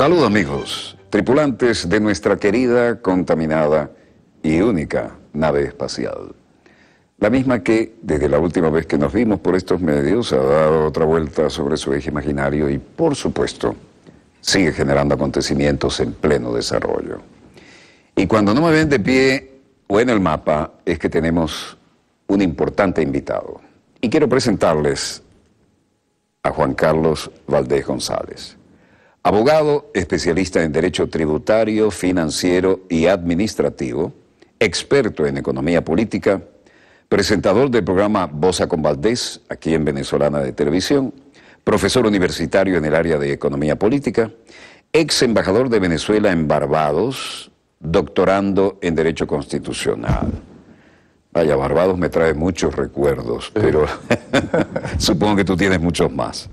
Salud amigos, tripulantes de nuestra querida, contaminada y única nave espacial. La misma que, desde la última vez que nos vimos por estos medios, ha dado otra vuelta sobre su eje imaginario y, por supuesto, sigue generando acontecimientos en pleno desarrollo. Y cuando no me ven de pie o en el mapa, es que tenemos un importante invitado. Y quiero presentarles a Juan Carlos Valdés González. Abogado, especialista en Derecho Tributario, Financiero y Administrativo, experto en Economía Política, presentador del programa Bosa con Valdés, aquí en Venezolana de Televisión, profesor universitario en el área de Economía Política, ex embajador de Venezuela en Barbados, doctorando en Derecho Constitucional. Vaya, Barbados me trae muchos recuerdos, pero supongo que tú tienes muchos más.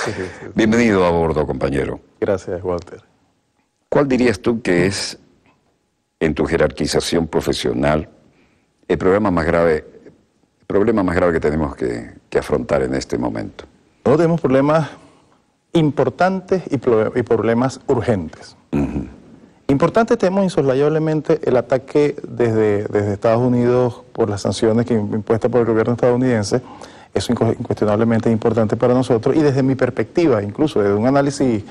Sí. Bienvenido a bordo, compañero. Gracias, Walter. ¿Cuál dirías tú que es, en tu jerarquización profesional, el problema más grave que tenemos que afrontar en este momento? Nosotros tenemos problemas importantes y problemas urgentes. Importantes tenemos insoslayablemente el ataque desde Estados Unidos por las sanciones impuestas por el gobierno estadounidense. Eso incuestionablemente es importante para nosotros, y desde mi perspectiva, incluso desde un análisis,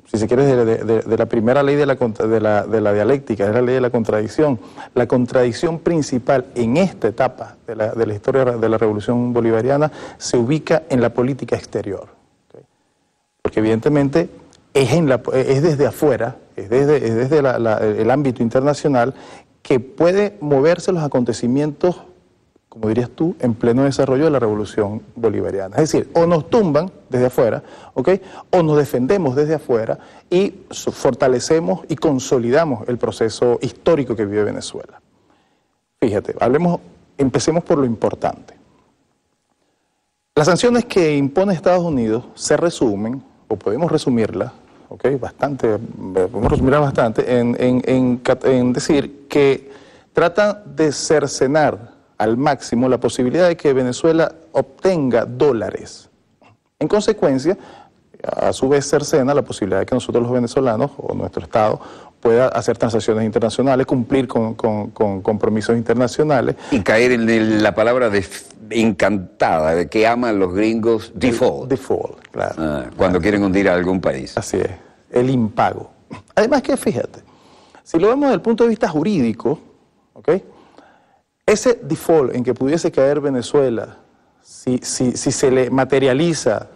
si se quiere, de la primera ley de la dialéctica, es la ley de la contradicción. La contradicción principal en esta etapa de la historia de la Revolución Bolivariana se ubica en la política exterior. ¿Okay? Porque evidentemente es desde afuera, es desde el ámbito internacional, que puede moverse los acontecimientos, como dirías tú, en pleno desarrollo de la Revolución Bolivariana. Es decir, o nos tumban desde afuera, ¿okay? O nos defendemos desde afuera y fortalecemos y consolidamos el proceso histórico que vive Venezuela. Fíjate, empecemos por lo importante. Las sanciones que impone Estados Unidos se resumen, o podemos resumirlas, ¿okay? Podemos resumirlas bastante, en decir que tratan de cercenar al máximo la posibilidad de que Venezuela obtenga dólares. En consecuencia, a su vez cercena la posibilidad de que nosotros los venezolanos o nuestro Estado pueda hacer transacciones internacionales, cumplir con compromisos internacionales. Y caer en la palabra encantada de que aman los gringos, default. Default, claro. Cuando quieren hundir a algún país. Así es, el impago. Además que, fíjate, si lo vemos desde el punto de vista jurídico, ¿ok? Ese default en que pudiese caer Venezuela, si se le materializa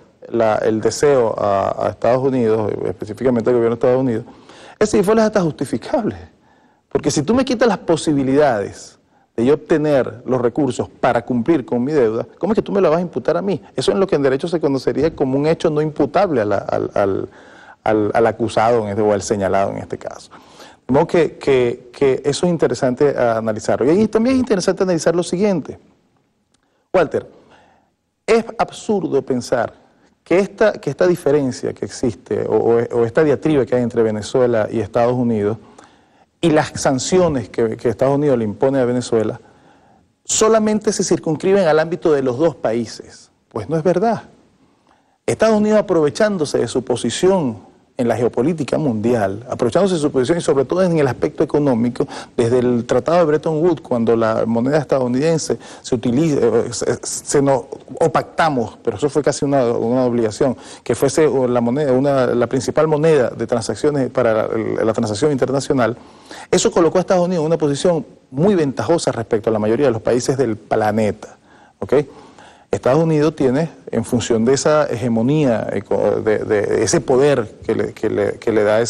el deseo a Estados Unidos, específicamente al gobierno de Estados Unidos, ese default es hasta justificable. Porque si tú me quitas las posibilidades de yo obtener los recursos para cumplir con mi deuda, ¿cómo es que tú me la vas a imputar a mí? Eso es lo que en derecho se conocería como un hecho no imputable al acusado o al señalado en este caso. De modo que eso es interesante analizarlo. Y también es interesante analizar lo siguiente. Walter, es absurdo pensar que esta diferencia que existe o esta diatriba que hay entre Venezuela y Estados Unidos y las sanciones que Estados Unidos le impone a Venezuela solamente se circunscriben al ámbito de los dos países. Pues no es verdad. Estados Unidos, aprovechándose de su posición en la geopolítica mundial, aprovechándose de su posición y sobre todo en el aspecto económico, desde el Tratado de Bretton Woods, cuando la moneda estadounidense se utiliza, o pactamos, pero eso fue casi una obligación, que fuese la principal moneda de transacciones para la transacción internacional, eso colocó a Estados Unidos en una posición muy ventajosa respecto a la mayoría de los países del planeta, ¿ok? Estados Unidos tiene, en función de esa hegemonía, de ese poder que le da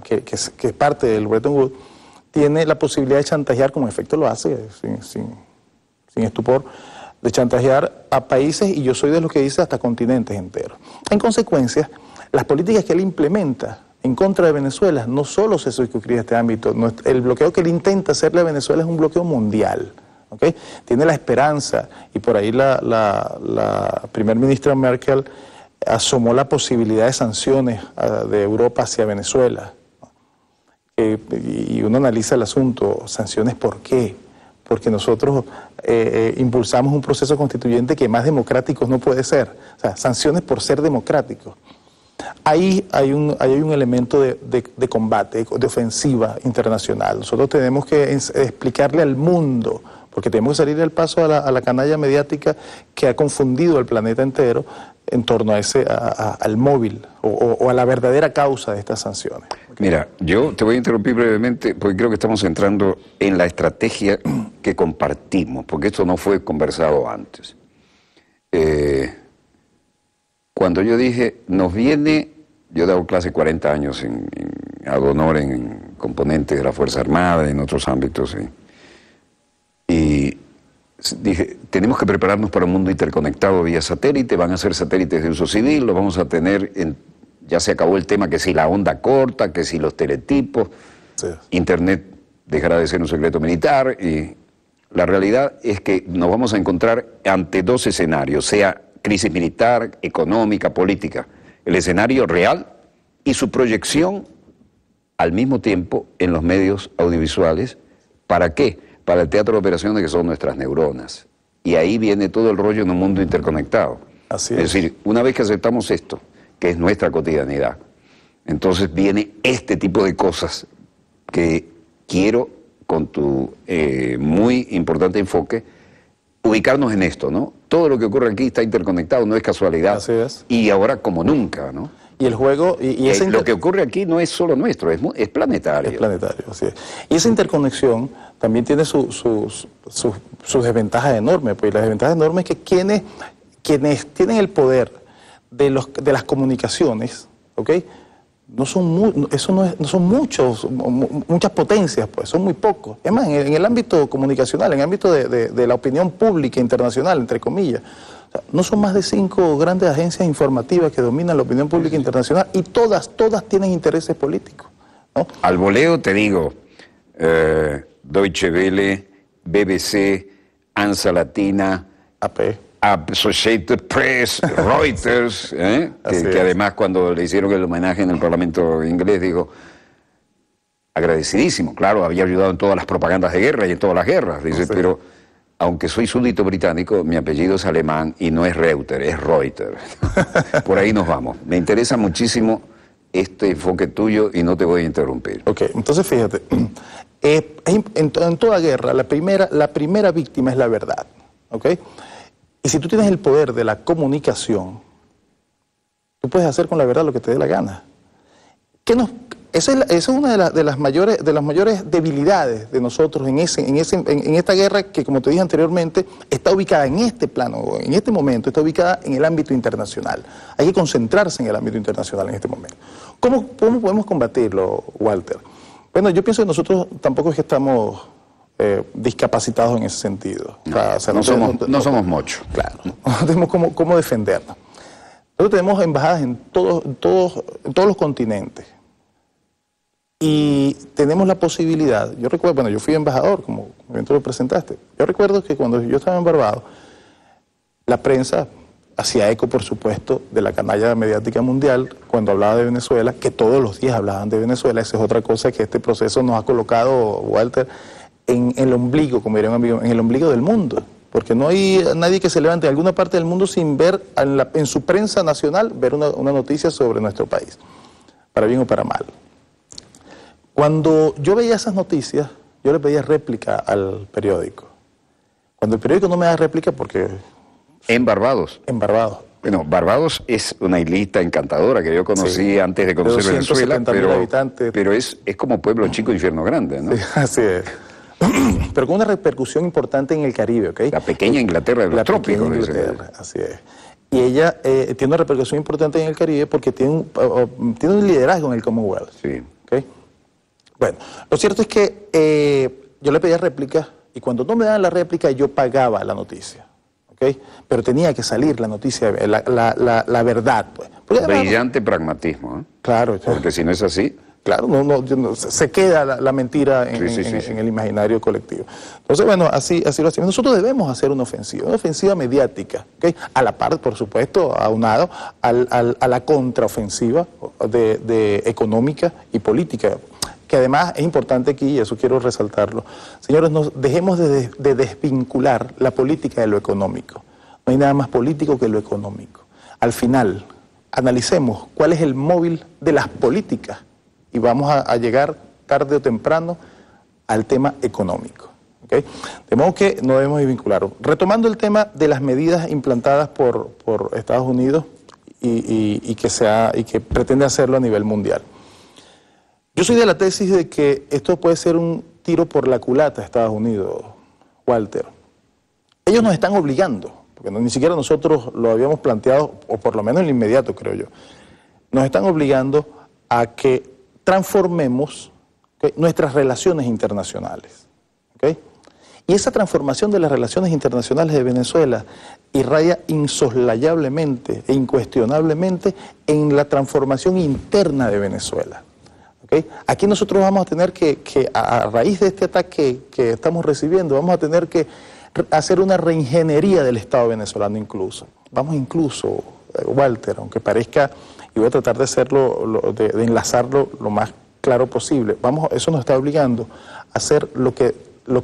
que es parte del Bretton Woods, tiene la posibilidad de chantajear, como en efecto lo hace, sin estupor, de chantajear a países, y yo soy de los que dice hasta continentes enteros. En consecuencia, las políticas que él implementa en contra de Venezuela no solo se circunscribe a este ámbito, el bloqueo que él intenta hacerle a Venezuela es un bloqueo mundial. ¿Okay? Tiene la esperanza, y por ahí la primer ministra Merkel asomó la posibilidad de sanciones de Europa hacia Venezuela. Y uno analiza el asunto, sanciones, ¿por qué? Porque nosotros impulsamos un proceso constituyente que más democrático no puede ser. O sea, sanciones por ser democráticos. Ahí hay un elemento de combate, de ofensiva internacional. Nosotros tenemos que explicarle al mundo, porque tenemos que salir del paso a la canalla mediática que ha confundido al planeta entero en torno a al móvil o a la verdadera causa de estas sanciones. Mira, yo te voy a interrumpir brevemente porque creo que estamos entrando en la estrategia que compartimos, porque esto no fue conversado antes. Cuando yo dije, nos viene, yo he dado clase 40 años ad honor en componentes de la Fuerza Armada y en otros ámbitos, y dije, tenemos que prepararnos para un mundo interconectado vía satélite, van a ser satélites de uso civil, los vamos a tener, ya se acabó el tema que si la onda corta, que si los teletipos, sí. Internet dejará de ser un secreto militar, y la realidad es que nos vamos a encontrar ante dos escenarios, sea crisis militar, económica, política, el escenario real y su proyección al mismo tiempo en los medios audiovisuales. ¿Para qué? Para el teatro de operaciones que son nuestras neuronas. Y ahí viene todo el rollo en un mundo interconectado. Así es decir, una vez que aceptamos esto, que es nuestra cotidianidad, entonces viene este tipo de cosas que quiero, con tu muy importante enfoque, ubicarnos en esto, ¿no? Todo lo que ocurre aquí está interconectado, no es casualidad. Así es. Y ahora como nunca, ¿no? Y el juego... lo que ocurre aquí no es solo nuestro, es planetario. Es planetario, así es. Y esa interconexión también tiene sus desventajas enormes, pues las desventajas enormes es que quienes tienen el poder de las comunicaciones, ¿ok?, no son muchas potencias, pues, son muy pocos. Es más, en el ámbito comunicacional, en el ámbito de la opinión pública internacional, entre comillas, o sea, no son más de 5 grandes agencias informativas que dominan la opinión pública internacional, y todas tienen intereses políticos, ¿no? Al voleo te digo, Deutsche Welle, BBC, ANSA Latina, AP. Associated Press, Reuters, que además cuando le hicieron el homenaje en el Parlamento inglés, digo, agradecidísimo, claro, había ayudado en todas las propagandas de guerra y en todas las guerras, dice, sí. Pero aunque soy súbdito británico, mi apellido es alemán y no es Reuters, es Reuters. Por ahí nos vamos. Me interesa muchísimo este enfoque tuyo y no te voy a interrumpir. Ok, entonces fíjate, en toda guerra la primera víctima es la verdad, ¿ok? Y si tú tienes el poder de la comunicación, tú puedes hacer con la verdad lo que te dé la gana. Esa es una de las mayores debilidades de nosotros en esta guerra que, como te dije anteriormente, está ubicada en este plano, en este momento, está ubicada en el ámbito internacional. Hay que concentrarse en el ámbito internacional en este momento. ¿Cómo podemos combatirlo, Walter? Bueno, yo pienso que nosotros tampoco es que estamos discapacitados en ese sentido. No somos muchos. Claro, no tenemos cómo defendernos. Nosotros tenemos embajadas en todos los continentes. Y tenemos la posibilidad, yo recuerdo, bueno, yo fui embajador, como tú lo presentaste. Yo recuerdo que cuando yo estaba en Barbados, la prensa hacía eco, por supuesto, de la canalla mediática mundial cuando hablaba de Venezuela, que todos los días hablaban de Venezuela. Esa es otra cosa que este proceso nos ha colocado, Walter, en el ombligo, como diría un amigo, en el ombligo del mundo. Porque no hay nadie que se levante en alguna parte del mundo sin ver en su prensa nacional, ver una noticia sobre nuestro país, para bien o para mal. Cuando yo veía esas noticias, yo le pedía réplica al periódico. Cuando el periódico no me da réplica, porque... ¿En Barbados? En Barbados. Bueno, Barbados es una islita encantadora que yo conocí antes de conocer Venezuela, pero es como pueblo chico, infierno grande, ¿no? Sí, así es. Pero con una repercusión importante en el Caribe, ¿ok? La pequeña Inglaterra de los trópicos. Así es. Y ella tiene una repercusión importante en el Caribe porque tiene un liderazgo en el Commonwealth. Sí. ¿Okay? Bueno, lo cierto es que yo le pedía réplica y cuando no me daban la réplica yo pagaba la noticia. ¿Okay? Pero tenía que salir la noticia, la verdad. Pues. Brillante pragmatismo, ¿eh? Claro. Porque si no es así... Claro, se queda la mentira en el imaginario colectivo. Entonces, bueno, así lo hacemos. Nosotros debemos hacer una ofensiva mediática, ¿okay? A la par, por supuesto, aunado a la contraofensiva de económica y política, que además es importante aquí, y eso quiero resaltarlo. Señores, dejemos de desvincular la política de lo económico. No hay nada más político que lo económico. Al final, analicemos cuál es el móvil de las políticas y vamos a llegar tarde o temprano al tema económico. ¿Okay? De modo que no debemos vincularlo. Retomando el tema de las medidas implantadas por Estados Unidos y que pretende hacerlo a nivel mundial. Yo soy de la tesis de que esto puede ser un tiro por la culata a Estados Unidos, Walter. Ellos nos están obligando, porque ni siquiera nosotros lo habíamos planteado, o por lo menos en lo inmediato, creo yo. Nos están obligando a que transformemos, ¿okay?, nuestras relaciones internacionales. ¿Okay? Y esa transformación de las relaciones internacionales de Venezuela irradia insoslayablemente e incuestionablemente en la transformación interna de Venezuela. ¿Okay? Aquí nosotros vamos a tener que a raíz de este ataque que estamos recibiendo, vamos a tener que hacer una reingeniería del Estado venezolano incluso. Vamos incluso, Walter, aunque parezca, y voy a tratar de hacerlo, de enlazarlo lo más claro posible, eso nos está obligando a hacer lo que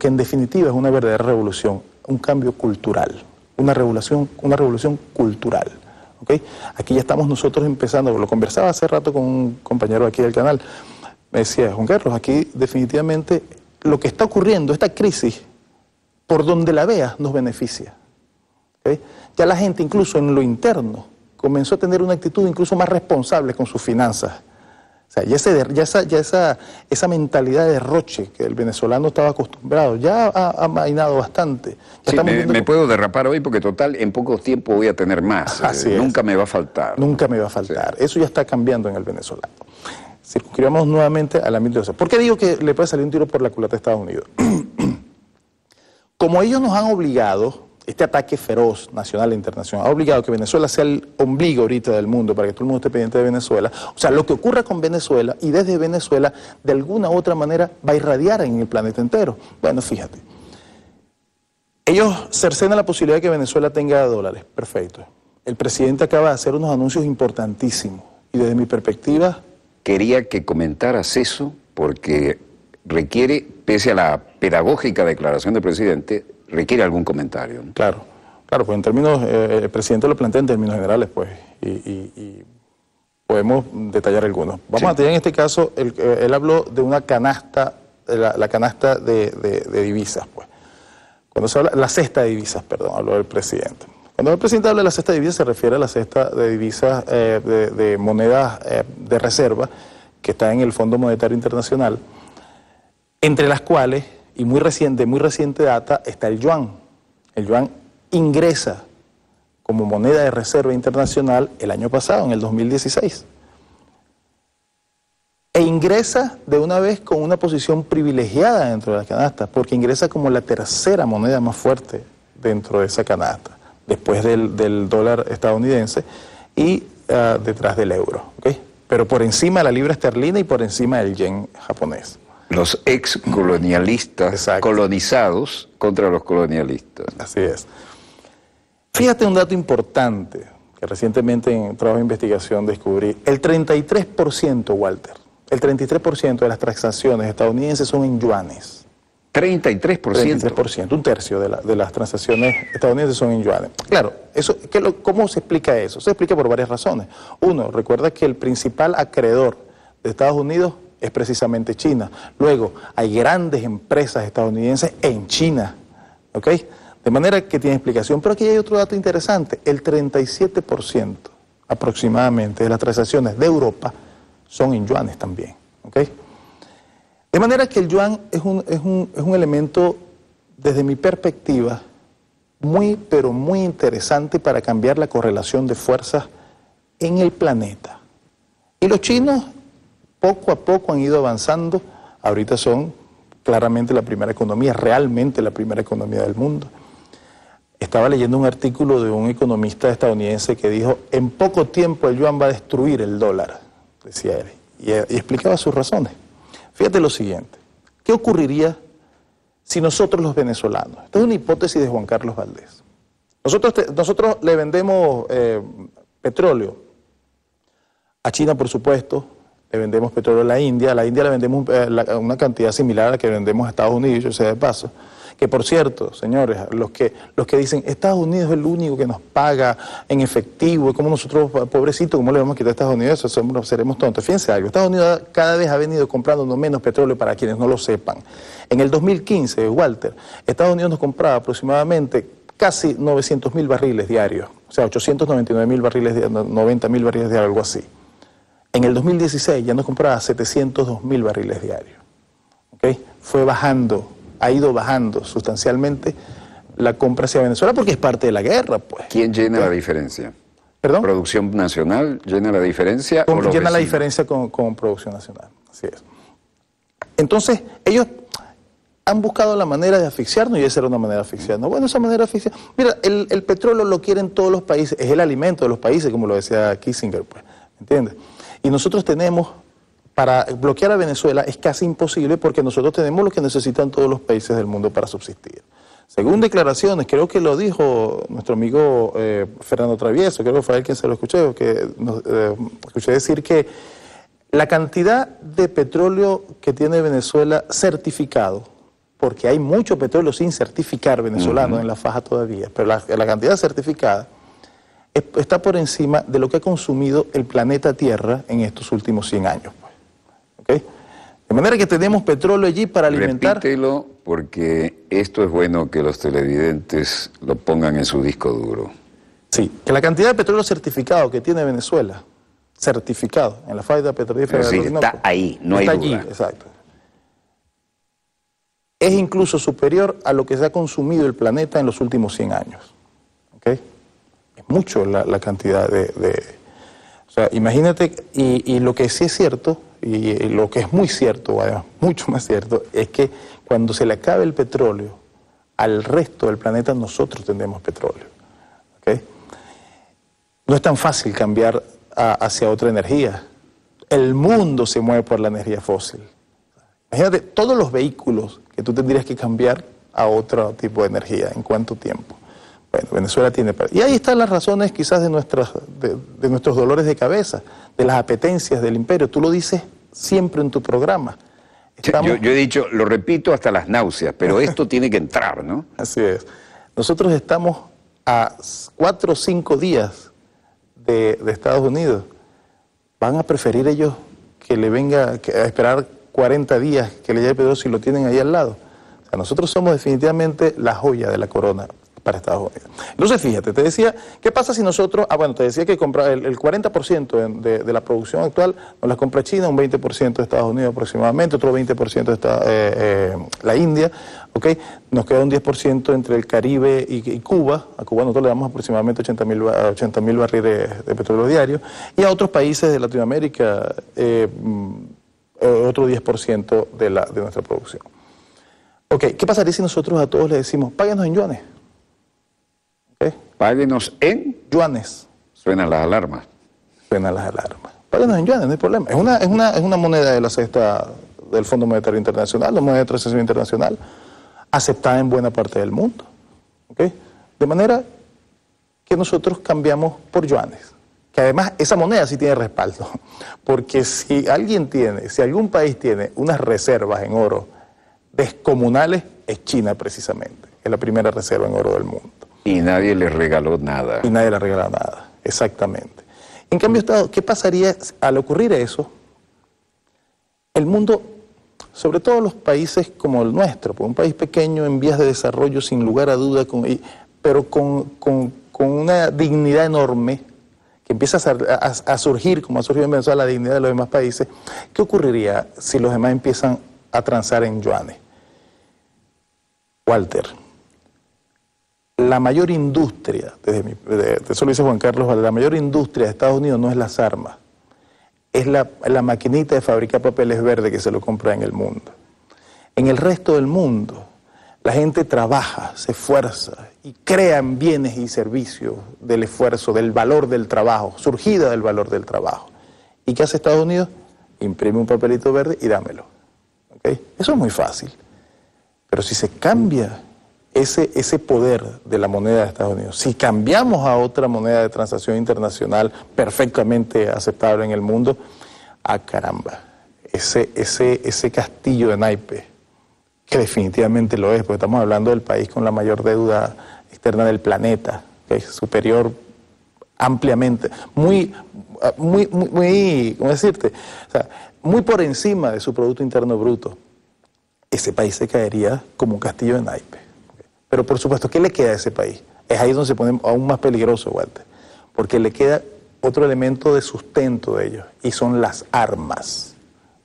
en definitiva es una verdadera revolución, un cambio cultural, una revolución cultural. ¿Okay? Aquí ya estamos nosotros empezando, lo conversaba hace rato con un compañero aquí del canal, me decía, Juan Carlos, aquí definitivamente lo que está ocurriendo, esta crisis, por donde la veas, nos beneficia. ¿Okay? Ya la gente incluso en lo interno comenzó a tener una actitud incluso más responsable con sus finanzas. O sea, esa mentalidad de derroche que el venezolano estaba acostumbrado, ya ha mainado bastante. Sí, me puedo derrapar hoy porque total, en poco tiempo voy a tener más. Nunca me va a faltar. Nunca me va a faltar. Sí. Eso ya está cambiando en el venezolano. Circunscribamos nuevamente al ámbito de eso. ¿Por qué digo que le puede salir un tiro por la culata a Estados Unidos? Como ellos nos han obligado, este ataque feroz, nacional e internacional, ha obligado que Venezuela sea el ombligo ahorita del mundo, para que todo el mundo esté pendiente de Venezuela. O sea, lo que ocurra con Venezuela y desde Venezuela, de alguna u otra manera, va a irradiar en el planeta entero. Bueno, fíjate. Ellos cercenan la posibilidad de que Venezuela tenga dólares. Perfecto. El presidente acaba de hacer unos anuncios importantísimos. Y desde mi perspectiva... Quería que comentaras eso, porque requiere, pese a la pedagógica declaración del presidente, requiere algún comentario, ¿no? Claro, pues en términos, el presidente lo plantea en términos generales, pues, y podemos detallar algunos. Vamos a tener en este caso, él habló de una canasta, la canasta de divisas, pues. Cuando se habla, la cesta de divisas, perdón, habló el presidente. Cuando el presidente habla de la cesta de divisas, se refiere a la cesta de divisas de monedas de reserva que está en el Fondo Monetario Internacional, entre las cuales, y muy reciente data, está el yuan. El yuan ingresa como moneda de reserva internacional el año pasado, en el 2016. E ingresa de una vez con una posición privilegiada dentro de la canasta, porque ingresa como la tercera moneda más fuerte dentro de esa canasta, después del dólar estadounidense y detrás del euro. ¿Okay? Pero por encima de la libra esterlina y por encima del yen japonés. Los ex-colonialistas colonizados contra los colonialistas. Así es. Fíjate un dato importante que recientemente en un trabajo de investigación descubrí. El 33%, Walter, el 33% de las transacciones estadounidenses son en yuanes. 33%. 33%, un tercio de las transacciones estadounidenses son en yuanes. Claro, ¿cómo se explica eso? Se explica por varias razones. Uno, recuerda que el principal acreedor de Estados Unidos es precisamente China. Luego, hay grandes empresas estadounidenses en China, ¿ok? De manera que tiene explicación. Pero aquí hay otro dato interesante. El 37% aproximadamente de las transacciones de Europa son en yuanes también, ¿ok? De manera que el yuan es un elemento, desde mi perspectiva, pero muy interesante para cambiar la correlación de fuerzas en el planeta. Y los chinos poco a poco han ido avanzando, ahorita son claramente la primera economía, realmente la primera economía del mundo. Estaba leyendo un artículo de un economista estadounidense que dijo, en poco tiempo el yuan va a destruir el dólar, decía él, y explicaba sus razones. Fíjate lo siguiente, ¿qué ocurriría si nosotros los venezolanos, esta es una hipótesis de Juan Carlos Valdés, nosotros le vendemos petróleo a China, por supuesto, le vendemos petróleo a la India le vendemos una cantidad similar a la que vendemos a Estados Unidos, yo sé de paso, Que por cierto, señores, los que dicen Estados Unidos es el único que nos paga en efectivo, y como nosotros, pobrecitos, ¿cómo le vamos a quitar a Estados Unidos? Eso seremos tontos. Fíjense algo, Estados Unidos cada vez ha venido comprando menos petróleo, para quienes no lo sepan. En el 2015, Walter, Estados Unidos nos compraba aproximadamente casi 900.000 barriles diarios, o sea, 899.000 barriles, 90.000 barriles diarios, algo así. En el 2016 ya nos compraba 702.000 barriles diarios. ¿Okay? Fue bajando, ha ido bajando sustancialmente la compra hacia Venezuela porque es parte de la guerra, pues. ¿Quién llena la diferencia? ¿Perdón? ¿Producción nacional llena la diferencia? ¿O llena la diferencia con producción nacional, así es. Entonces, ellos han buscado la manera de asfixiarnos y esa era una manera de asfixiarnos. Bueno, esa manera de asfixiar... Mira, el petróleo lo quieren todos los países, es el alimento de los países, como lo decía Kissinger, pues, ¿entiendes? Y nosotros tenemos, para bloquear a Venezuela es casi imposible porque nosotros tenemos lo que necesitan todos los países del mundo para subsistir. Según declaraciones, creo que lo dijo nuestro amigo Fernando Travieso, creo que fue él quien se lo escuché, que escuché decir que la cantidad de petróleo que tiene Venezuela certificado, porque hay mucho petróleo sin certificar venezolano en la faja todavía, pero la cantidad certificada está por encima de lo que ha consumido el planeta Tierra en estos últimos 100 años. Pues. ¿Okay? De manera que tenemos petróleo allí para alimentar... Repítelo, porque esto es bueno que los televidentes lo pongan en su disco duro. Sí, que la cantidad de petróleo certificado que tiene Venezuela, certificado en la falda petrolífera del Orinoco, está ahí, no hay duda. Está allí, exacto. Es incluso superior a lo que se ha consumido el planeta en los últimos 100 años. ¿Okay? Es mucho la cantidad o sea, imagínate, y lo que sí es cierto, y lo que es muy cierto, además, mucho más cierto, es que cuando se le acabe el petróleo, al resto del planeta nosotros tendremos petróleo. ¿Okay? No es tan fácil cambiar hacia otra energía. El mundo se mueve por la energía fósil. Imagínate todos los vehículos que tú tendrías que cambiar a otro tipo de energía. ¿En cuánto tiempo? Bueno, Venezuela tiene... Y ahí están las razones quizás de nuestros dolores de cabeza, de las apetencias del imperio. Tú lo dices siempre en tu programa. Yo he dicho, lo repito hasta las náuseas, pero esto tiene que entrar, ¿no? Así es. Nosotros estamos a 4 o 5 días de Estados Unidos. ¿Van a preferir ellos que le venga a esperar 40 días que le llegue petróleo si lo tienen ahí al lado? O sea, nosotros somos definitivamente la joya de la corona para Estados Unidos. Entonces, fíjate, te decía, ¿qué pasa si nosotros, bueno, te decía que comprar el 40% de la producción actual nos la compra China, un 20% de Estados Unidos aproximadamente, otro 20% está la India, ¿ok? Nos queda un 10% entre el Caribe y Cuba. A Cuba nosotros le damos aproximadamente 80.000 barriles de petróleo diario, y a otros países de Latinoamérica otro 10% de nuestra producción. Ok, ¿qué pasaría si nosotros a todos les decimos, páguenos en yuanes? ¿Okay? Páguenos en... yuanes. Suenan las alarmas. Suenan las alarmas. Páguenos en yuanes, no hay problema. Es una moneda de la cesta del Fondo Monetario Internacional, la moneda de transacción internacional, aceptada en buena parte del mundo. ¿Okay? De manera que nosotros cambiamos por yuanes. Que además esa moneda sí tiene respaldo, porque si algún país tiene unas reservas en oro descomunales, es China precisamente, es la primera reserva en oro del mundo. Y nadie le regaló nada. Y nadie le regaló nada, exactamente. En cambio, ¿qué pasaría al ocurrir eso? El mundo, sobre todo los países como el nuestro, pues un país pequeño en vías de desarrollo sin lugar a duda, pero con una dignidad enorme, que empieza a surgir, como ha surgido en Venezuela, la dignidad de los demás países. ¿Qué ocurriría si los demás empiezan a transar en yuanes? Walter, la mayor industria, eso lo dice Juan Carlos, la mayor industria de Estados Unidos no es las armas, es la maquinita de fabricar papeles verdes que se lo compra en el mundo. En el resto del mundo, la gente trabaja, se esfuerza y crean bienes y servicios del esfuerzo, del valor del trabajo, surgida del valor del trabajo. ¿Y qué hace Estados Unidos? Imprime un papelito verde y dámelo. ¿Okay? Eso es muy fácil. Pero si se cambia ese poder de la moneda de Estados Unidos, si cambiamos a otra moneda de transacción internacional perfectamente aceptable en el mundo, ¡ah, caramba! Ese castillo de naipes que definitivamente lo es, porque estamos hablando del país con la mayor deuda externa del planeta, que es superior ampliamente, ¿cómo decirte? O sea, muy por encima de su Producto Interno Bruto. Ese país se caería como un castillo de naipes. Pero por supuesto, ¿qué le queda a ese país? Es ahí donde se pone aún más peligroso, Walter, porque le queda otro elemento de sustento de ellos, y son las armas,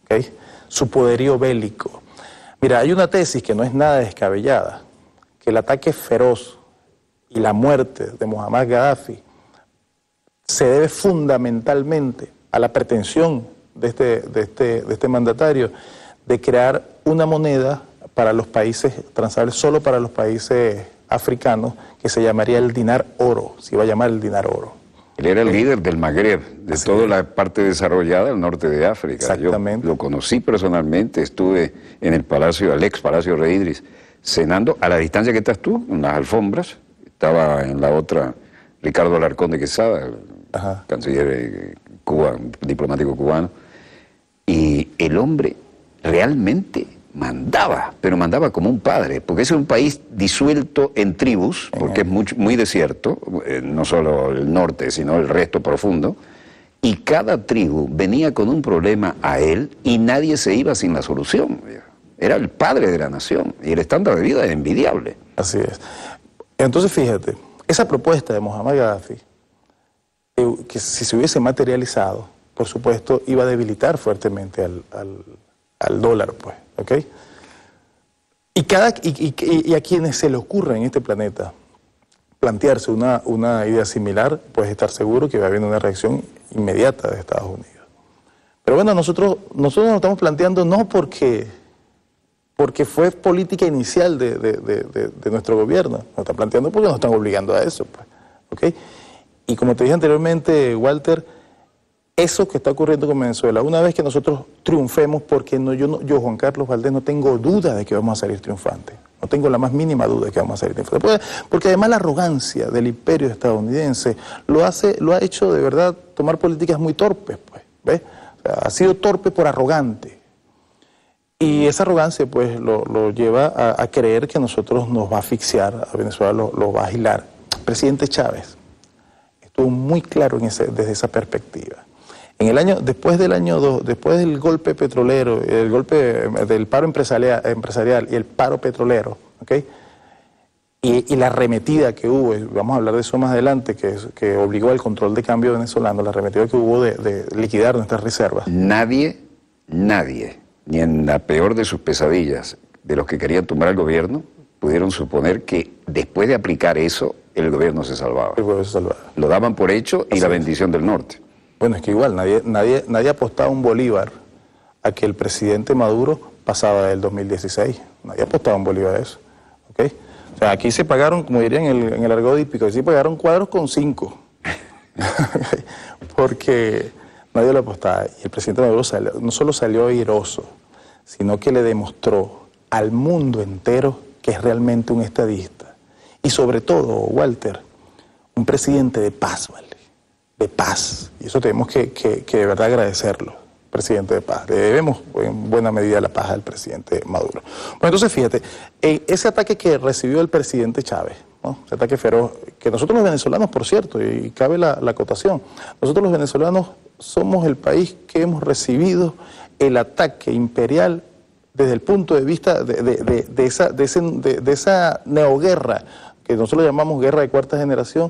¿okay? Su poderío bélico. Mira, hay una tesis que no es nada descabellada, que el ataque feroz y la muerte de Muammar Gaddafi se debe fundamentalmente a la pretensión de este mandatario de crear una moneda para los países transables, solo para los países africanos, que se llamaría el dinar oro, se iba a llamar el dinar oro. Él era el líder del Magreb, de toda la parte desarrollada del norte de África. Exactamente. Yo lo conocí personalmente, estuve en el palacio, el ex Palacio Rey Idris, cenando a la distancia que estás tú, en las alfombras. Estaba en la otra Ricardo Alarcón de Quesada, el canciller diplomático cubano. Y el hombre realmente mandaba, pero mandaba como un padre, porque es un país disuelto en tribus, porque es muy desierto, no solo el norte, sino el resto profundo, y cada tribu venía con un problema a él y nadie se iba sin la solución. Era el padre de la nación y el estándar de vida era envidiable. Así es. Entonces, fíjate, esa propuesta de Muammar Gaddafi, que si se hubiese materializado, por supuesto, iba a debilitar fuertemente al dólar, pues, ¿ok? Y a quienes se le ocurra en este planeta plantearse una idea similar, puedes estar seguro que va a haber una reacción inmediata de Estados Unidos. Pero bueno, nosotros nos estamos planteando no porque fue política inicial de nuestro gobierno, nos están planteando porque nos están obligando a eso, pues, ¿ok? Y como te dije anteriormente, Walter, eso que está ocurriendo con Venezuela, una vez que nosotros triunfemos, porque yo, Juan Carlos Valdés, no tengo duda de que vamos a salir triunfantes. No tengo la más mínima duda de que vamos a salir triunfantes. Porque además la arrogancia del imperio estadounidense lo ha hecho de verdad tomar políticas muy torpes, pues, ¿ves? O sea, ha sido torpe por arrogante. Y esa arrogancia, pues, lo lleva a creer que a nosotros nos va a asfixiar, a Venezuela lo va a agilar. El presidente Chávez estuvo muy claro desde esa perspectiva. Después del golpe petrolero, el golpe del paro empresarial y el paro petrolero, ¿okay? y la arremetida que hubo, y vamos a hablar de eso más adelante, que obligó al control de cambio venezolano, la arremetida que hubo de liquidar nuestras reservas. Nadie, ni en la peor de sus pesadillas, de los que querían tumbar al gobierno, pudieron suponer que después de aplicar eso, el gobierno se salvaba. El gobierno se salvaba. Lo daban por hecho y la bendición del norte. Bueno, es que igual, nadie apostaba un bolívar a que el presidente Maduro pasaba del 2016. Nadie apostaba un bolívar a eso. ¿Okay? O sea, aquí se pagaron, como dirían en el argot hípico, aquí se pagaron cuadros con 5. Porque nadie lo apostaba. Y el presidente Maduro no solo salió airoso, sino que le demostró al mundo entero que es realmente un estadista. Y sobre todo, Walter, un presidente de paz, ¿vale? De paz, y eso tenemos que de verdad agradecerlo, presidente de paz. Le debemos en buena medida la paz al presidente Maduro. Bueno, entonces fíjate, ese ataque que recibió el presidente Chávez, ¿no? Ese ataque feroz, que nosotros los venezolanos, por cierto, y cabe la acotación, nosotros los venezolanos somos el país que hemos recibido el ataque imperial desde el punto de vista de esa neoguerra, que nosotros llamamos guerra de cuarta generación,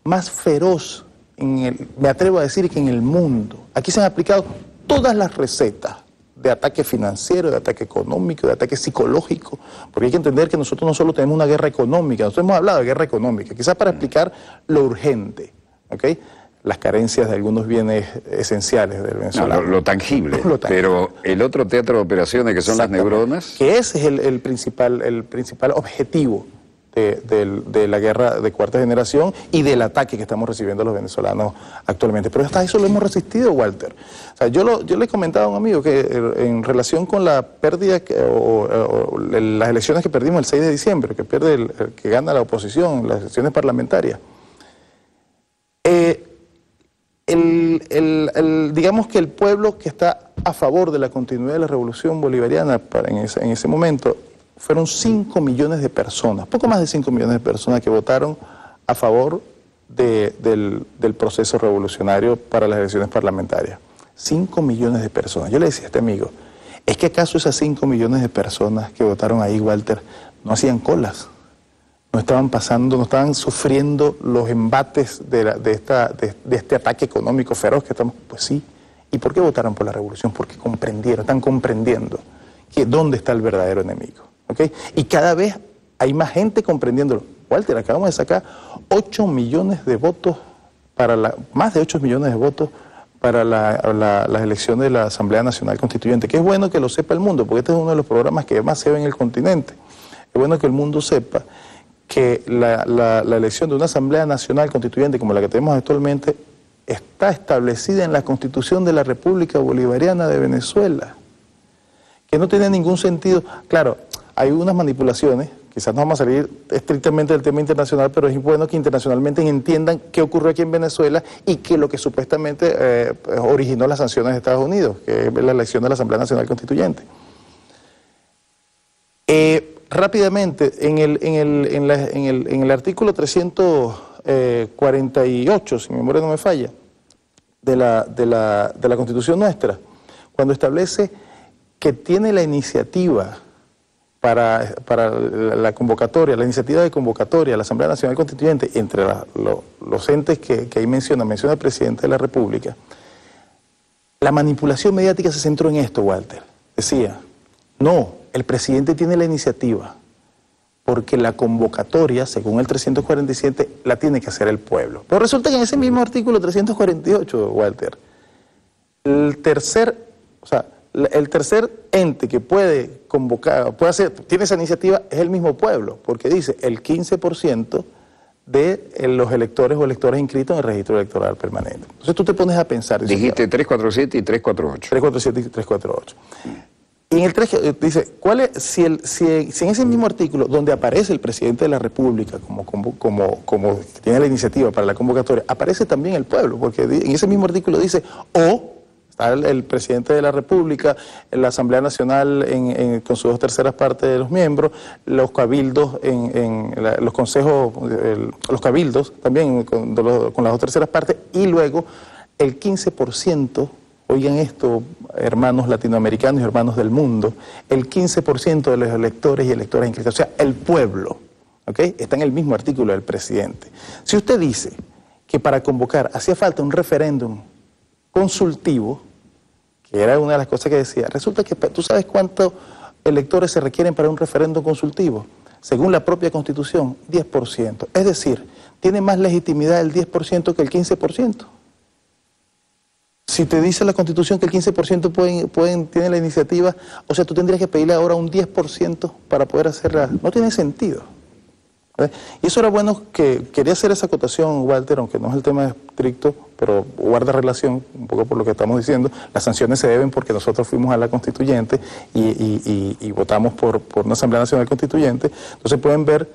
más feroz, me atrevo a decir que en el mundo. Aquí se han aplicado todas las recetas de ataque financiero, de ataque económico, de ataque psicológico, porque hay que entender que nosotros no solo tenemos una guerra económica, nosotros hemos hablado de guerra económica, quizás para explicar lo urgente, ¿ok? Las carencias de algunos bienes esenciales del venezolano. No, lo tangible, pero el otro teatro de operaciones que son las neuronas. Que ese es el principal objetivo de la guerra de cuarta generación y del ataque que estamos recibiendo los venezolanos actualmente. Pero hasta eso lo hemos resistido, Walter. O sea, yo le he comentado a un amigo que en relación con la pérdida las elecciones que perdimos el 6 de diciembre, que gana la oposición, las elecciones parlamentarias, digamos que el pueblo que está a favor de la continuidad de la revolución bolivariana en ese momento fueron 5 millones de personas, poco más de 5 millones de personas que votaron a favor del proceso revolucionario para las elecciones parlamentarias. 5 millones de personas. Yo le decía a este amigo, ¿es que acaso esas 5 millones de personas que votaron ahí, Walter, no hacían colas? No estaban pasando, no estaban sufriendo los embates de este ataque económico feroz que estamos. Pues sí. ¿Y por qué votaron por la revolución? Porque comprendieron, están comprendiendo que dónde está el verdadero enemigo. ¿Okay? Y cada vez hay más gente comprendiéndolo. Walter, acabamos de sacar 8 millones de votos más de 8 millones de votos para las elecciones de la Asamblea Nacional Constituyente, que es bueno que lo sepa el mundo, porque este es uno de los programas que más se ve en el continente. Es bueno que el mundo sepa que la elección de una Asamblea Nacional Constituyente como la que tenemos actualmente está establecida en la Constitución de la República Bolivariana de Venezuela, que no tiene ningún sentido. Claro, hay unas manipulaciones, quizás no vamos a salir estrictamente del tema internacional, pero es bueno que internacionalmente entiendan qué ocurrió aquí en Venezuela y que lo que supuestamente originó las sanciones de Estados Unidos, que es la elección de la Asamblea Nacional Constituyente. Rápidamente, en el artículo 348, si mi memoria no me falla, de la Constitución nuestra, cuando establece que tiene la iniciativa para la convocatoria, la iniciativa de convocatoria a la Asamblea Nacional Constituyente, entre los entes que ahí menciona el presidente de la República, la manipulación mediática se centró en esto, Walter. Decía, no, el presidente tiene la iniciativa, porque la convocatoria, según el 347, la tiene que hacer el pueblo. Pero resulta que en ese mismo artículo 348, Walter, el tercer ente que puede convocar, tiene esa iniciativa, es el mismo pueblo, porque dice el 15% de los electores o electores inscritos en el registro electoral permanente. Entonces tú te pones a pensar. Dijiste 347 y 348. 347 y 348. Y en el 3 dice, si en ese mismo artículo donde aparece el presidente de la República como tiene la iniciativa para la convocatoria, aparece también el pueblo, porque en ese mismo artículo dice, está el presidente de la República, la Asamblea Nacional con sus 2/3 partes de los miembros, los cabildos, los consejos, los cabildos también con las 2/3 partes, y luego el 15%, oigan esto, hermanos latinoamericanos y hermanos del mundo, el 15% de los electores y electoras inscritos, o sea, el pueblo, ¿okay? Está en el mismo artículo del presidente. Si usted dice que para convocar hacía falta un referéndum consultivo, que era una de las cosas que decía, resulta que tú sabes cuántos electores se requieren para un referéndum consultivo. Según la propia Constitución, 10%. Es decir, tiene más legitimidad el 10% que el 15%. Si te dice la Constitución que el 15% tiene la iniciativa, o sea, tú tendrías que pedirle ahora un 10% para poder hacerla. No tiene sentido. ¿Vale? Y eso era bueno, que quería hacer esa acotación, Walter, aunque no es el tema estricto, pero guarda relación un poco por lo que estamos diciendo. Las sanciones se deben porque nosotros fuimos a la Constituyente y votamos por una Asamblea Nacional Constituyente. Entonces pueden ver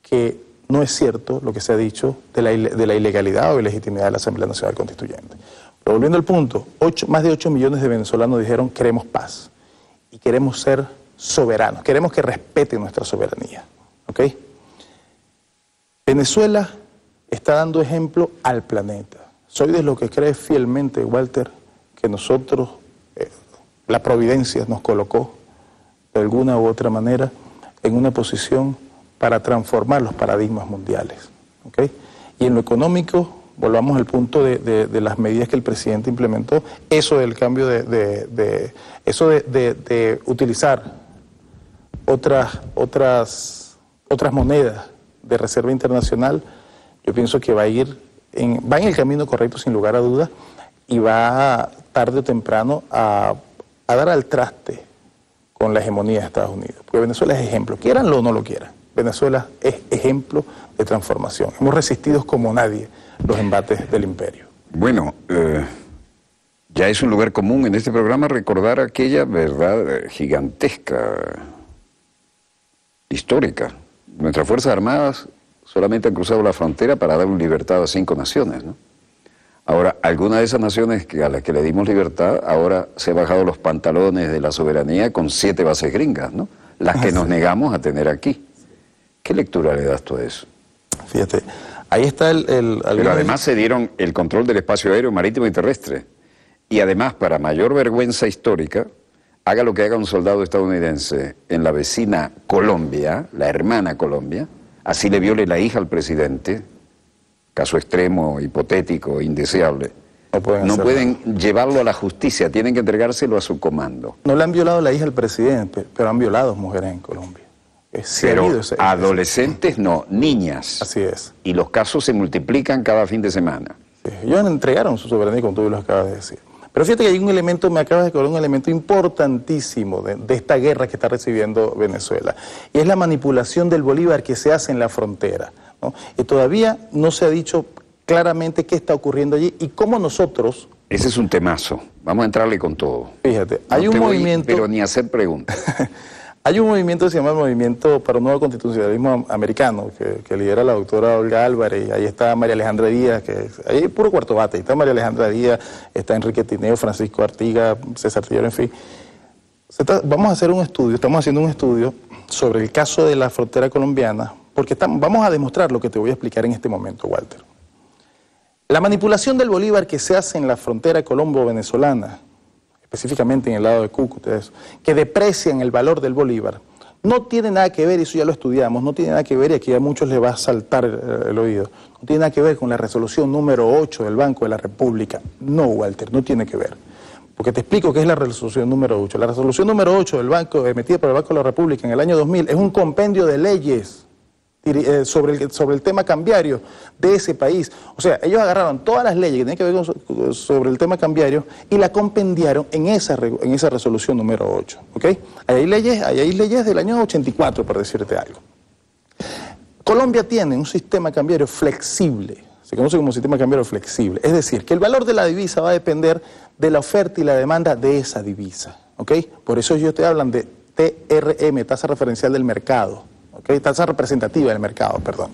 que no es cierto lo que se ha dicho de la ilegalidad o ilegitimidad de la Asamblea Nacional Constituyente. Pero volviendo al punto, más de 8 millones de venezolanos dijeron queremos paz y queremos ser soberanos, queremos que respeten nuestra soberanía. ¿Ok? Venezuela está dando ejemplo al planeta. Soy de los que cree fielmente, Walter, que nosotros, la providencia nos colocó de alguna u otra manera en una posición para transformar los paradigmas mundiales. ¿Ok? Y en lo económico, volvamos al punto de las medidas que el presidente implementó, eso del cambio de utilizar otras monedas de reserva internacional, yo pienso que va en el camino correcto sin lugar a dudas y va tarde o temprano a dar al traste con la hegemonía de Estados Unidos. Porque Venezuela es ejemplo, quieranlo o no lo quieran, Venezuela es ejemplo de transformación. Hemos resistido como nadie los embates del imperio. Bueno, ya es un lugar común en este programa recordar aquella verdad gigantesca, histórica. Nuestras Fuerzas Armadas solamente han cruzado la frontera para dar libertad a 5 naciones, ¿no? Ahora, algunas de esas naciones a las que le dimos libertad, ahora se han bajado los pantalones de la soberanía con 7 bases gringas, ¿no? las que nos negamos a tener aquí. ¿Qué lectura le das tú a eso? Fíjate, ahí está Pero además se dieron el control del espacio aéreo, marítimo y terrestre. Y además, para mayor vergüenza histórica, haga lo que haga un soldado estadounidense en la vecina Colombia, la hermana Colombia, así le viole la hija al presidente, caso extremo, hipotético, indeseable. No pueden llevarlo a la justicia, tienen que entregárselo a su comando. No le han violado la hija al presidente, pero han violado mujeres en Colombia. Pero adolescentes no, niñas. Así es. Y los casos se multiplican cada fin de semana. Sí, ellos entregaron su soberanía, como tú lo acabas de decir. Pero fíjate que hay un elemento, me acabas de acordar, un elemento importantísimo de esta guerra que está recibiendo Venezuela. Y es la manipulación del bolívar que se hace en la frontera, ¿no? Y todavía no se ha dicho claramente qué está ocurriendo allí y cómo nosotros... Ese es un temazo. Vamos a entrarle con todo. Fíjate, hay un movimiento... Pero ni hacer preguntas. Hay un movimiento que se llama el Movimiento para un Nuevo Constitucionalismo Americano, que lidera la doctora Olga Álvarez, y ahí está María Alejandra Díaz, ahí hay puro cuarto bate, ahí está María Alejandra Díaz, está Enrique Tineo, Francisco Artiga, César Tillero, en fin. Vamos a hacer un estudio, estamos haciendo un estudio sobre el caso de la frontera colombiana, porque vamos a demostrar lo que te voy a explicar en este momento, Walter. La manipulación del bolívar que se hace en la frontera colombo-venezolana, específicamente en el lado de Cúcuta, que deprecian el valor del bolívar, no tiene nada que ver, y eso ya lo estudiamos, no tiene nada que ver, y aquí a muchos les va a saltar el oído, no tiene nada que ver con la resolución número 8 del Banco de la República. No, Walter, no tiene que ver. Porque te explico qué es la resolución número 8. La resolución número 8 del Banco, emitida por el Banco de la República en el año 2000, es un compendio de leyes sobre el tema cambiario de ese país. O sea, ellos agarraron todas las leyes que tienen que ver sobre el tema cambiario y la compendiaron en esa resolución número 8. ¿Ok? Hay leyes del año 84, por decirte algo. Colombia tiene un sistema cambiario flexible, se conoce como sistema cambiario flexible, es decir, que el valor de la divisa va a depender de la oferta y la demanda de esa divisa. ¿Ok? Por eso ellos te hablan de TRM, tasa referencial del mercado. ¿Okay? Tasa representativa del mercado, perdón.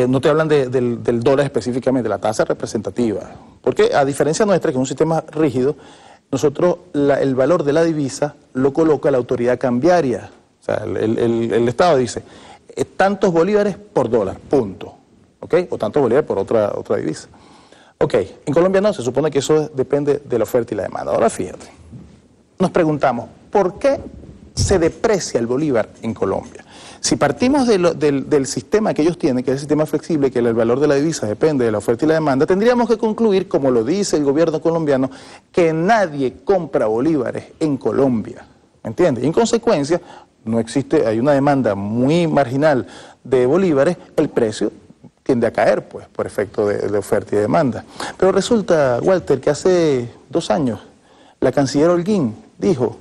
No te hablan del dólar específicamente, la tasa representativa. Porque a diferencia nuestra, que es un sistema rígido, nosotros el valor de la divisa lo coloca la autoridad cambiaria. O sea, el Estado dice, tantos bolívares por dólar, punto. ¿Ok? O tantos bolívares por otra divisa. Ok, en Colombia no, se supone que eso depende de la oferta y la demanda. Ahora fíjate, nos preguntamos, ¿por qué se deprecia el bolívar en Colombia? Si partimos del sistema que ellos tienen, que es el sistema flexible, que el valor de la divisa depende de la oferta y la demanda, tendríamos que concluir, como lo dice el gobierno colombiano, que nadie compra bolívares en Colombia, ¿me entiendes? Y en consecuencia, no existe, hay una demanda muy marginal de bolívares, el precio tiende a caer, pues, por efecto de oferta y demanda. Pero resulta, Walter, que hace 2 años, la canciller Holguín dijo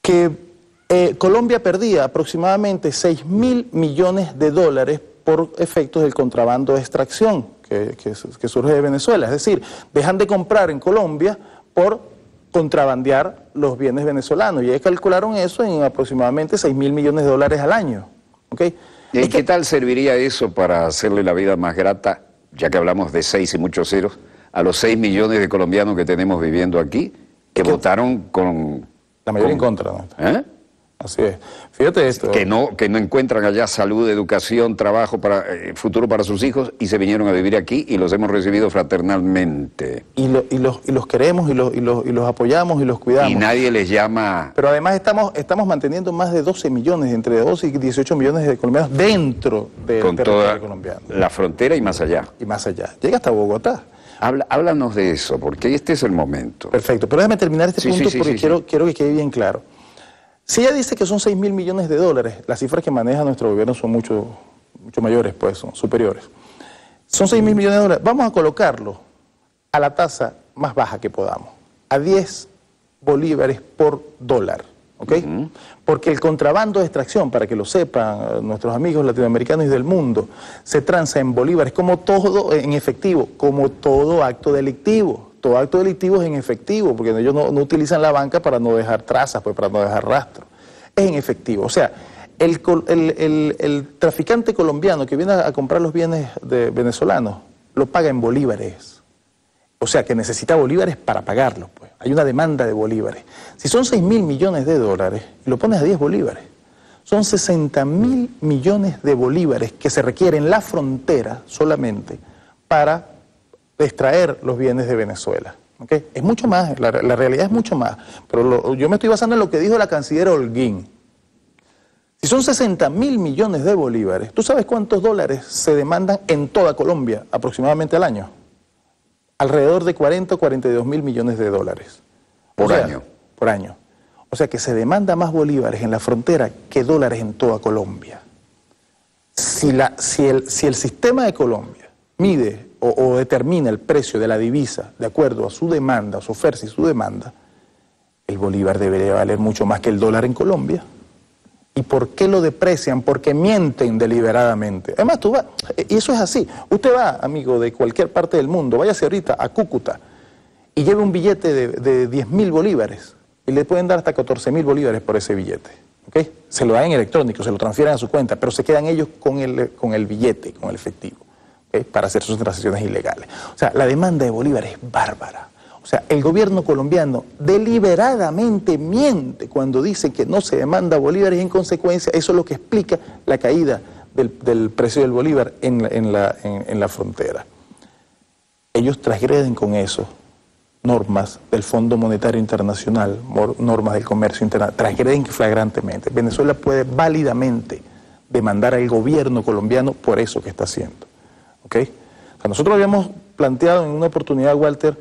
que Colombia perdía aproximadamente 6.000 millones de dólares por efectos del contrabando de extracción que surge de Venezuela. Es decir, dejan de comprar en Colombia por contrabandear los bienes venezolanos. Y ellos calcularon eso en aproximadamente 6.000 millones de dólares al año. ¿Okay? ¿Y qué tal serviría eso para hacerle la vida más grata, ya que hablamos de 6 y muchos ceros, a los 6 millones de colombianos que tenemos viviendo aquí, que votaron con... La mayoría en contra, ¿no? ¿Eh? Así es. Fíjate esto. Que no encuentran allá salud, educación, trabajo, futuro para sus hijos, y se vinieron a vivir aquí y los hemos recibido fraternalmente. Y los queremos y los apoyamos y los cuidamos. Y nadie les llama... Pero además estamos manteniendo más de 12 millones, entre 12 y 18 millones de colombianos dentro del territorio colombiano. La frontera y más allá. Y más allá. Llega hasta Bogotá. Háblanos de eso, porque este es el momento. Perfecto, pero déjame terminar este punto porque quiero que quede bien claro. Si ella dice que son 6.000 millones de dólares, las cifras que maneja nuestro gobierno son mucho mayores, pues, son superiores. Son 6.000 millones de dólares. Vamos a colocarlo a la tasa más baja que podamos, a 10 bolívares por dólar, ¿ok? Porque el contrabando de extracción, para que lo sepan nuestros amigos latinoamericanos y del mundo, se transa en bolívares como todo, en efectivo, como todo acto delictivo. Todo acto delictivo es en efectivo, porque ellos no utilizan la banca para no dejar trazas, pues para no dejar rastro. Es en efectivo. O sea, el traficante colombiano que viene a comprar los bienes venezolanos, lo paga en bolívares. o sea que necesita bolívares para pagarlos, pues. Hay una demanda de bolívares. Si son 6.000 millones de dólares y lo pones a 10 bolívares, son 60.000 millones de bolívares que se requieren en la frontera solamente para extraer los bienes de Venezuela. ¿Okay? Es mucho más, la realidad es mucho más, pero yo me estoy basando en lo que dijo la canciller Holguín. Si son 60.000 millones de bolívares, ¿tú sabes cuántos dólares se demandan en toda Colombia aproximadamente al año? Alrededor de 40 o 42 mil millones de dólares. Por año. Por año. O sea que se demanda más bolívares en la frontera que dólares en toda Colombia. Si el sistema de Colombia mide o determina el precio de la divisa de acuerdo a su demanda, su oferta y su demanda, el bolívar debería valer mucho más que el dólar en Colombia. ¿Y por qué lo deprecian? Porque mienten deliberadamente. Además, tú vas, y eso es así. Usted va, amigo, de cualquier parte del mundo, váyase ahorita a Cúcuta y lleve un billete de 10.000 bolívares y le pueden dar hasta 14.000 bolívares por ese billete. ¿Okay? Se lo dan en electrónico, se lo transfieren a su cuenta, pero se quedan ellos con el billete, con el efectivo, ¿okay? Para hacer sus transacciones ilegales. O sea, la demanda de bolívares es bárbara. O sea, el gobierno colombiano deliberadamente miente cuando dice que no se demanda bolívares y en consecuencia eso es lo que explica la caída del precio del bolívar en la frontera. Ellos transgreden con eso normas del Fondo Monetario Internacional, normas del comercio internacional, transgreden flagrantemente. Venezuela puede válidamente demandar al gobierno colombiano por eso que está haciendo. ¿Okay? O sea, nosotros habíamos planteado en una oportunidad, Walter,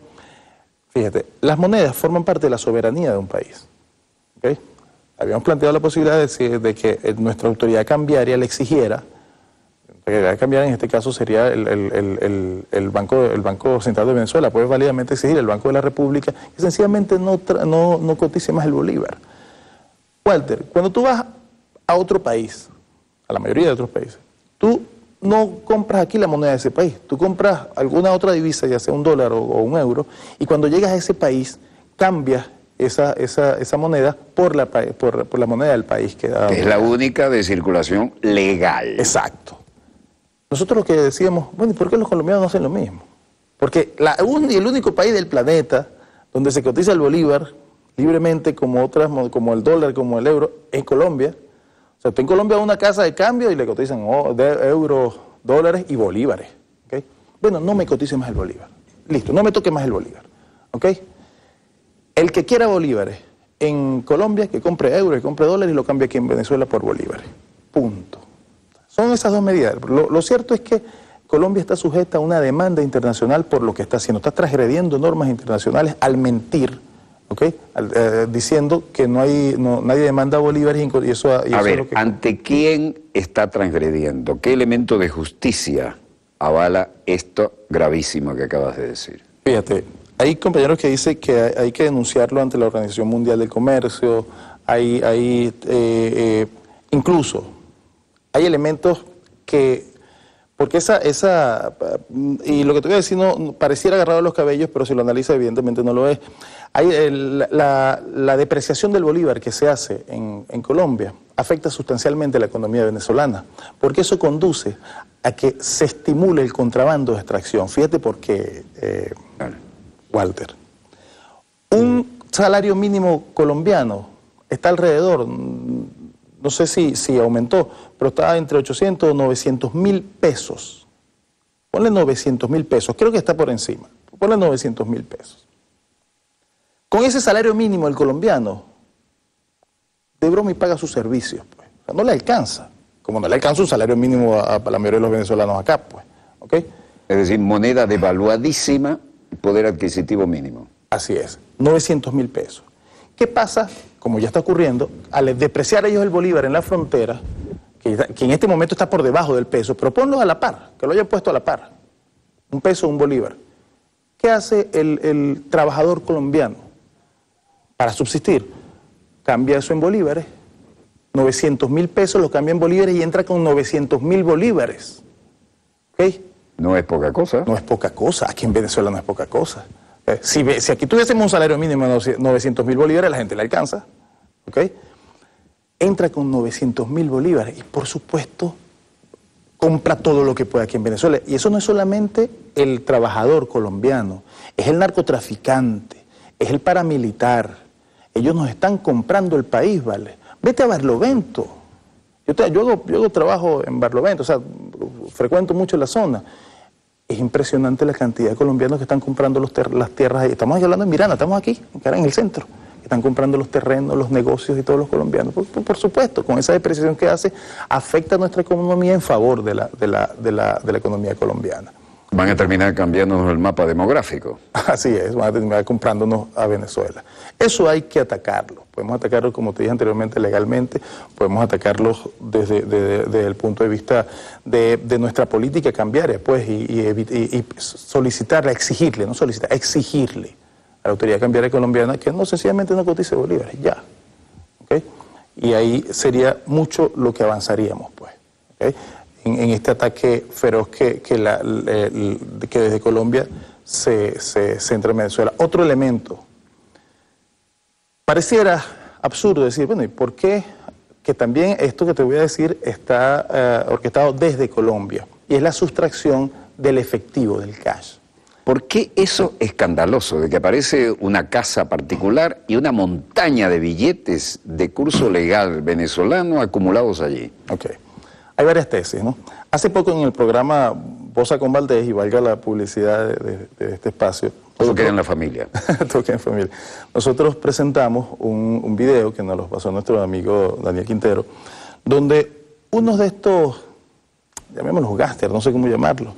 fíjate, las monedas forman parte de la soberanía de un país. ¿Okay? Habíamos planteado la posibilidad de que nuestra autoridad cambiaria le exigiera, la autoridad cambiaria en este caso sería el Banco Central de Venezuela, puede válidamente exigir el Banco de la República que sencillamente no cotice más el bolívar. Walter, cuando tú vas a otro país, a la mayoría de otros países, tú no compras aquí la moneda de ese país, tú compras alguna otra divisa, ya sea un dólar o un euro, y cuando llegas a ese país, cambias esa moneda por la moneda del país. Que es la única de circulación legal. Exacto. Nosotros lo que decíamos, bueno, ¿y por qué los colombianos no hacen lo mismo? Porque el único país del planeta donde se cotiza el bolívar libremente como el dólar, como el euro, es Colombia. O sea, tú en Colombia vas a una casa de cambio y le cotizan euros, dólares y bolívares. ¿Okay? Bueno, no me cotice más el bolívar. Listo, no me toque más el bolívar. ¿Okay? El que quiera bolívares en Colombia, que compre euros, que compre dólares y lo cambie aquí en Venezuela por bolívares. Punto. Son esas dos medidas. Lo cierto es que Colombia está sujeta a una demanda internacional por lo que está haciendo. Está transgrediendo normas internacionales al mentir. ¿Okay? Diciendo que nadie demanda bolívares y eso... A ver, ¿ante quién está transgrediendo? ¿Qué elemento de justicia avala esto gravísimo que acabas de decir? Fíjate, hay compañeros que dicen que hay que denunciarlo ante la Organización Mundial del Comercio, incluso hay elementos que... Porque y lo que te voy a decir no pareciera agarrado a los cabellos, pero si lo analiza evidentemente no lo es. Hay la depreciación del bolívar que se hace en Colombia afecta sustancialmente a la economía venezolana, porque eso conduce a que se estimule el contrabando de extracción. Fíjate por qué, Walter. Un salario mínimo colombiano está alrededor, no sé si aumentó, pero estaba entre 800 o 900 mil pesos. Ponle 900 mil pesos, creo que está por encima. Ponle 900 mil pesos. Con ese salario mínimo el colombiano, de broma y paga sus servicios, pues. O sea, no le alcanza, como no le alcanza un salario mínimo a la mayoría de los venezolanos acá, pues. ¿Okay? Es decir, moneda devaluadísima, poder adquisitivo mínimo. Así es, 900 mil pesos. ¿Qué pasa, como ya está ocurriendo, al depreciar ellos el bolívar en la frontera, que en este momento está por debajo del peso, pero ponlos a la par, que lo hayan puesto a la par, un peso, un bolívar? ¿Qué hace el trabajador colombiano para subsistir? Cambia eso en bolívares, 900 mil pesos los cambia en bolívares y entra con 900 mil bolívares. ¿Ok? No es poca cosa. No es poca cosa, aquí en Venezuela no es poca cosa. Si aquí tuviésemos un salario mínimo de 900 mil bolívares, la gente le alcanza. ¿Ok? Entra con 900 mil bolívares y por supuesto compra todo lo que puede aquí en Venezuela. Y eso no es solamente el trabajador colombiano, es el narcotraficante, es el paramilitar. Ellos nos están comprando el país, ¿vale? Vete a Barlovento. Yo hago trabajo en Barlovento, o sea, frecuento mucho la zona. Es impresionante la cantidad de colombianos que están comprando las tierras ahí. Estamos hablando en Miranda, estamos aquí, en el centro. Están comprando los terrenos, los negocios y todos los colombianos. Por supuesto, con esa depreciación que hace, afecta a nuestra economía en favor de la economía colombiana. Van a terminar cambiándonos el mapa demográfico. Así es, van a terminar comprándonos a Venezuela. Eso hay que atacarlo. Podemos atacarlo, como te dije anteriormente, legalmente. Podemos atacarlo desde el punto de vista de nuestra política cambiaria, pues, y solicitarle, exigirle, no solicitar, exigirle a la autoridad cambiaria colombiana que no sencillamente no cotice bolívares, ya. ¿Okay? Y ahí sería mucho lo que avanzaríamos, pues. ¿Okay? En este ataque feroz que desde Colombia se centra en Venezuela. Otro elemento. Pareciera absurdo decir, bueno, ¿y por qué? Que también esto que te voy a decir está orquestado desde Colombia, y es la sustracción del efectivo, del cash. ¿Por qué eso escandaloso de que aparece una casa particular y una montaña de billetes de curso legal venezolano acumulados allí? Ok. Hay varias tesis, ¿no? Hace poco en el programa Bosa con Valdés, y valga la publicidad de este espacio. Todo queda en la familia. Todo queda en familia. Nosotros presentamos un video que nos lo pasó nuestro amigo Daniel Quintero, donde unos de estos, llamémoslos gángsters, no sé cómo llamarlos,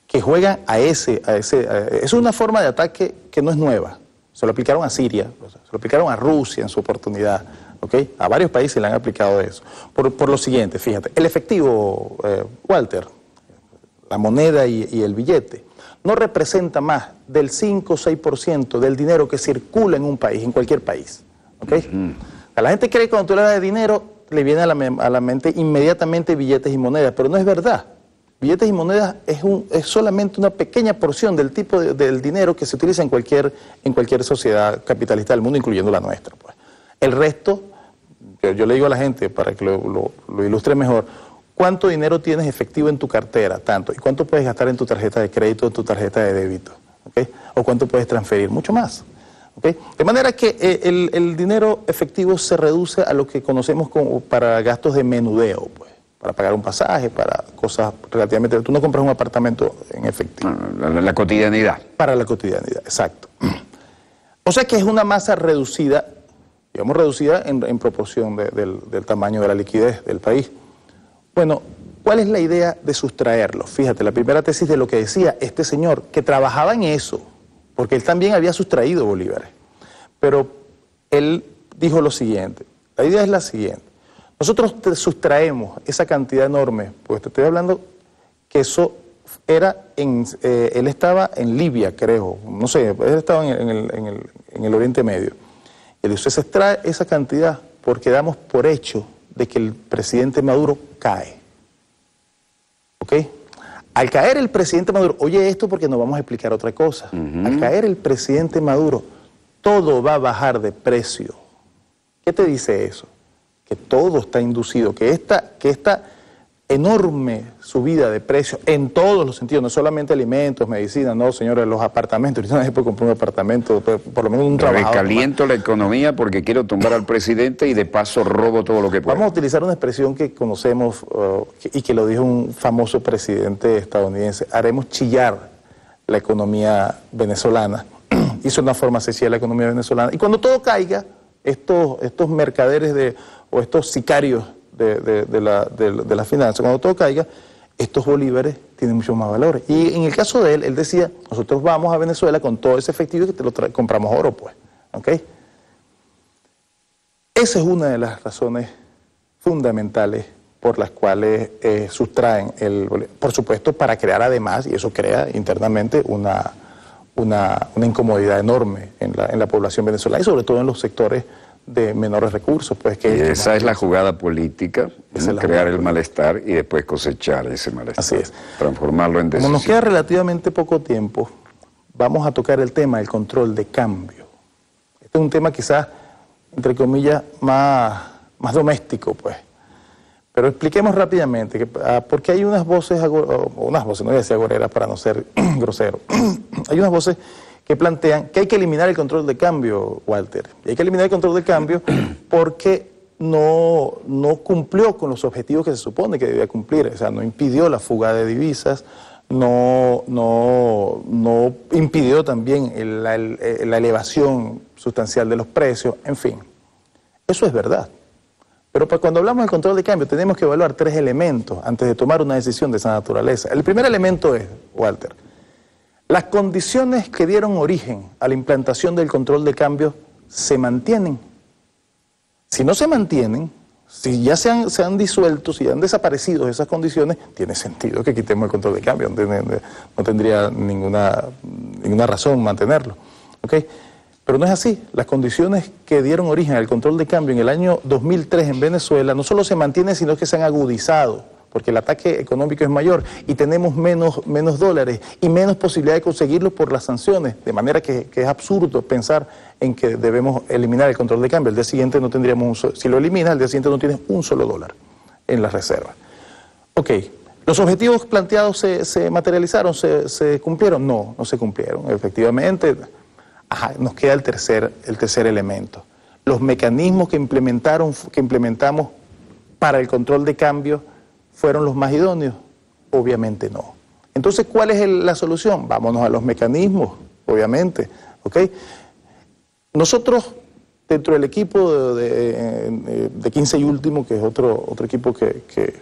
que juegan es una forma de ataque que no es nueva. Se lo aplicaron a Siria, se lo aplicaron a Rusia en su oportunidad. ¿Okay? A varios países le han aplicado eso. Por lo siguiente, fíjate, el efectivo, Walter, la moneda y el billete, no representa más del 5 o 6% del dinero que circula en un país, en cualquier país. ¿Okay? La gente cree que cuando tú le das de dinero, le viene a la mente inmediatamente billetes y monedas, pero no es verdad. Billetes y monedas es solamente una pequeña porción del tipo del dinero que se utiliza en cualquier sociedad capitalista del mundo, incluyendo la nuestra, pues. El resto, yo le digo a la gente, para que lo ilustre mejor, ¿cuánto dinero tienes efectivo en tu cartera? Tanto. ¿Y cuánto puedes gastar en tu tarjeta de crédito o tu tarjeta de débito? ¿Okay? ¿O cuánto puedes transferir? Mucho más. ¿Okay? De manera que el dinero efectivo se reduce a lo que conocemos como para gastos de menudeo, pues, para pagar un pasaje, para cosas relativamente... Tú no compras un apartamento en efectivo. La cotidianidad. Para la cotidianidad, exacto. O sea que es una masa reducida, digamos reducida en proporción del tamaño de la liquidez del país. Bueno, ¿cuál es la idea de sustraerlo? Fíjate, la primera tesis de lo que decía este señor, que trabajaba en eso, porque él también había sustraído bolívares. Pero él dijo lo siguiente, la idea es la siguiente: nosotros te sustraemos esa cantidad enorme, pues te estoy hablando que eso era él estaba en Libia, creo, no sé, él estaba en el Oriente Medio. Y dice, se extrae esa cantidad porque damos por hecho de que el presidente Maduro cae. ¿Ok? Al caer el presidente Maduro, oye esto porque nos vamos a explicar otra cosa. Al caer el presidente Maduro, todo va a bajar de precio. ¿Qué te dice eso? Que todo está inducido, que esta enorme subida de precios en todos los sentidos, no solamente alimentos, medicinas, no, señores, los apartamentos, ahorita nadie puede comprar un apartamento, por lo menos un trabajador. Recaliento la economía porque quiero tumbar al presidente y de paso robo todo lo que puedo. Vamos a utilizar una expresión que conocemos y que lo dijo un famoso presidente estadounidense: haremos chillar la economía venezolana. Hizo una forma sencilla la economía venezolana. Y cuando todo caiga, estos mercaderes o estos sicarios de la finanza, cuando todo caiga, estos bolívares tienen mucho más valor. Y en el caso de él decía, nosotros vamos a Venezuela con todo ese efectivo y te lo compramos oro, pues. ¿Ok? Esa es una de las razones fundamentales por las cuales sustraen el bolívar. Por supuesto, para crear además, y eso crea internamente una incomodidad enorme en la población venezolana y sobre todo en los sectores de menores recursos. Pues, y esa es la jugada política, crear el malestar y después cosechar ese malestar. Así es. Transformarlo en decisión. Como nos queda relativamente poco tiempo, vamos a tocar el tema del control de cambio. Este es un tema quizás, entre comillas, más doméstico, pues. Pero expliquemos rápidamente, porque hay unas voces, no voy a decir agoreras para no ser grosero, hay unas voces que plantean que hay que eliminar el control de cambio, Walter. Y hay que eliminar el control de cambio porque no cumplió con los objetivos que se supone que debía cumplir. O sea, no impidió la fuga de divisas, no impidió también la elevación sustancial de los precios, en fin. Eso es verdad. Pero cuando hablamos del control de cambio tenemos que evaluar 3 elementos antes de tomar una decisión de esa naturaleza. El primer elemento es, Walter, las condiciones que dieron origen a la implantación del control de cambio se mantienen. Si no se mantienen, si ya se han disuelto, si han desaparecido esas condiciones, tiene sentido que quitemos el control de cambio, no tendría ninguna razón mantenerlo. ¿Okay? Pero no es así. Las condiciones que dieron origen al control de cambio en el año 2003 en Venezuela no solo se mantienen, sino que se han agudizado, porque el ataque económico es mayor y tenemos menos dólares y menos posibilidad de conseguirlos por las sanciones, de manera que es absurdo pensar en que debemos eliminar el control de cambio. Al día siguiente no tendríamos si lo eliminas, al día siguiente no tienes un solo dólar en las reservas. Ok, ¿los objetivos planteados se materializaron, se cumplieron? No se cumplieron, efectivamente. Nos queda el tercer elemento. Los mecanismos que implementamos para el control de cambio ¿fueron los más idóneos? Obviamente no. Entonces, ¿cuál es la solución? Vámonos a los mecanismos, obviamente. ¿Ok? Nosotros, dentro del equipo de 15 y último, que es otro equipo que